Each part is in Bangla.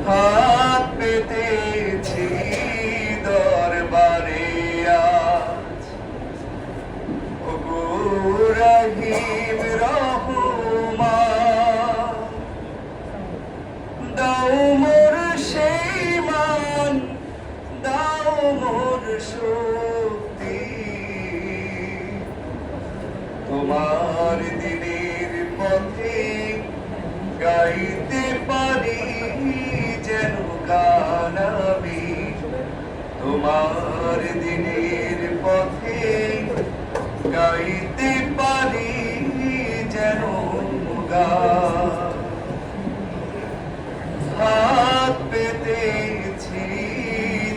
হাত পেতেছি দরবারে আজ, ওগো রহিম রহমান, দাও মোর সেই মান, দাও মোর শক্তি, তোমার দিনের পথে গাইতে পারি যেন গান আমি, তোমার দিনের পথে গাইতে পারি যেন গান। হাত পেতেছি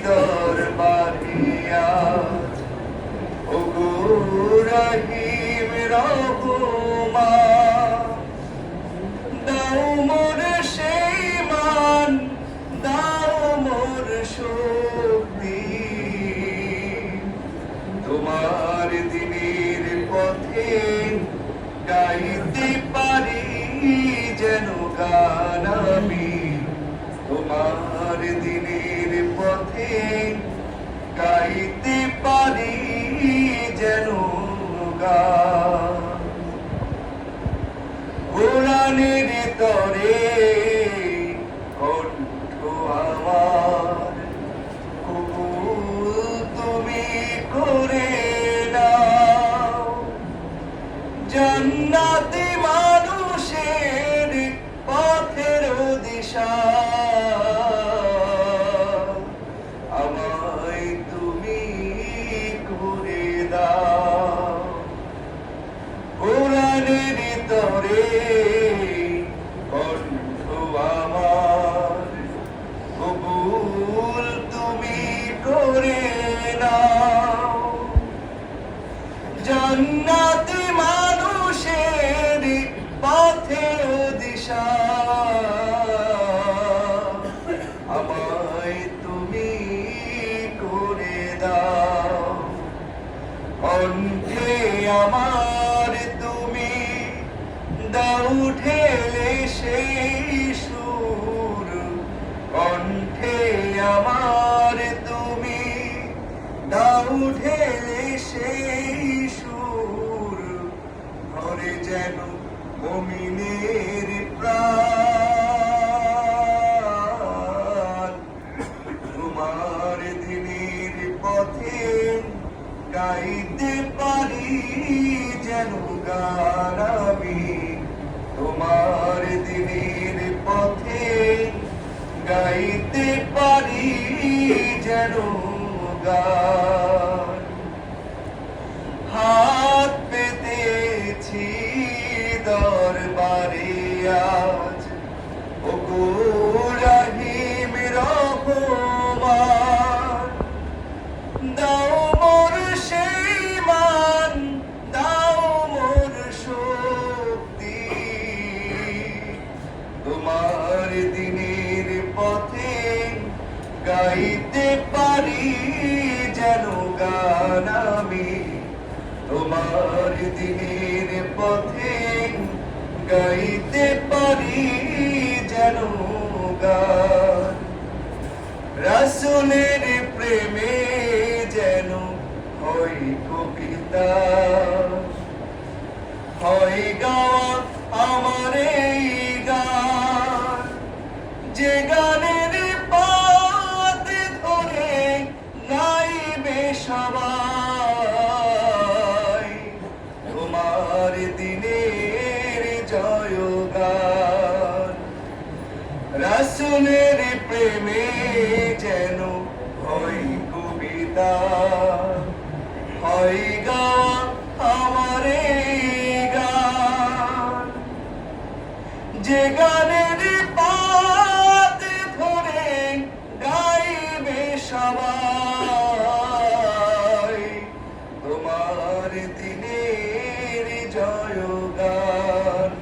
দরবারে আজ, ওগো রহিম রহমান, দাও মোর সেই মান, দাও মোর শক্তি, তোমার দিনের পথে গাইতে পারি যেন গান আমি, তোমার দিনের পথে গাইতে পারি যেন গান। কোরআনের তরে কণ্ঠ আমার কবুল তুমি করে নাও, জান্নাতি মানুষের পথের দিশা আমায় তুমি করে দাও। কোরআনের তরে কণ্ঠ আমার কবুল তুমি করে নাও, জান্নাতি মানুষের পথের দিশা আমায় তুমি করে দাও। কণ্ঠে আমার তুমি দাও ঢেলে সেই সুর, কণ্ঠে আমার তুমি দাও ঢেলে সেই সুর, ঘরে যেন মুমিনের প্রাণ, তোমার দিনের পথে গাইতে পারি যেন গান আমি, তোমার দিনের পথে গাইতে পারি যেন গান। হাত পেতেছি দরবারে আজ, ওগো রহিম রহমান, দাও মোর সেই মান, দাও মোর শক্তি, তোমার দিনের পথে গাইতে পারি যেন গান আমি, তোমার দিনের পথে গাইতে পারি যেন গান। রাসূলের প্রেমে যেন হয় কবিতা, হয় গাওয়া আমার এই গান, যে গানের পাতে ধরে গাইবে সবাই, তোমার দিনের জয়গান। রাসূলের প্রেমে যেন হয় কবিতা, হয় গাওয়া আমার এই গান, যে গানের পাতে ধরে গাইবে সবাই, তোমার দিনের জয়গান।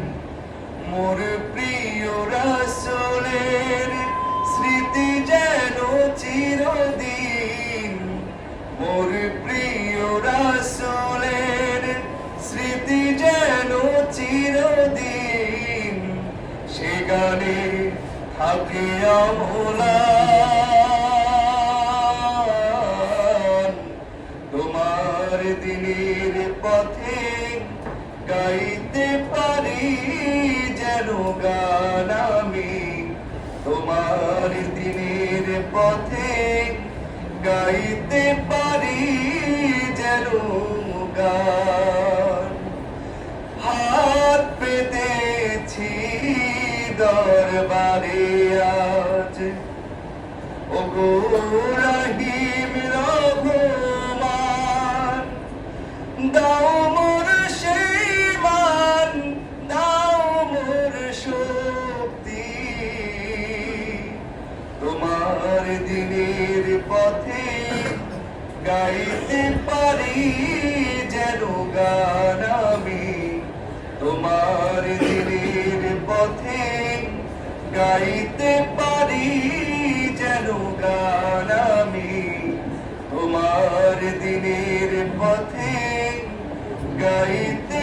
মোর প্রিয় রাসূলের স্মৃতি যেন চিরদিন, মোর প্রিয় রাসূলের স্মৃতি যেন চিরদিন, সে গানে ম্লান তোমার দিনের পথে গাইতে পারি যেন গান আমি তোমার দিনের পথে গাইতে পারি যেন গান হাত পেতেছি দরবারে আজ ওগো রহিম রহমান দাও মোর সেই মান দাও মোর শক্তি তোমার দিনের পথে গাইতে পারি যেন গান আমি তোমার দিনের পথে গাইতে পারি যেন গান আমি তোমার দিনের পথে গাইতে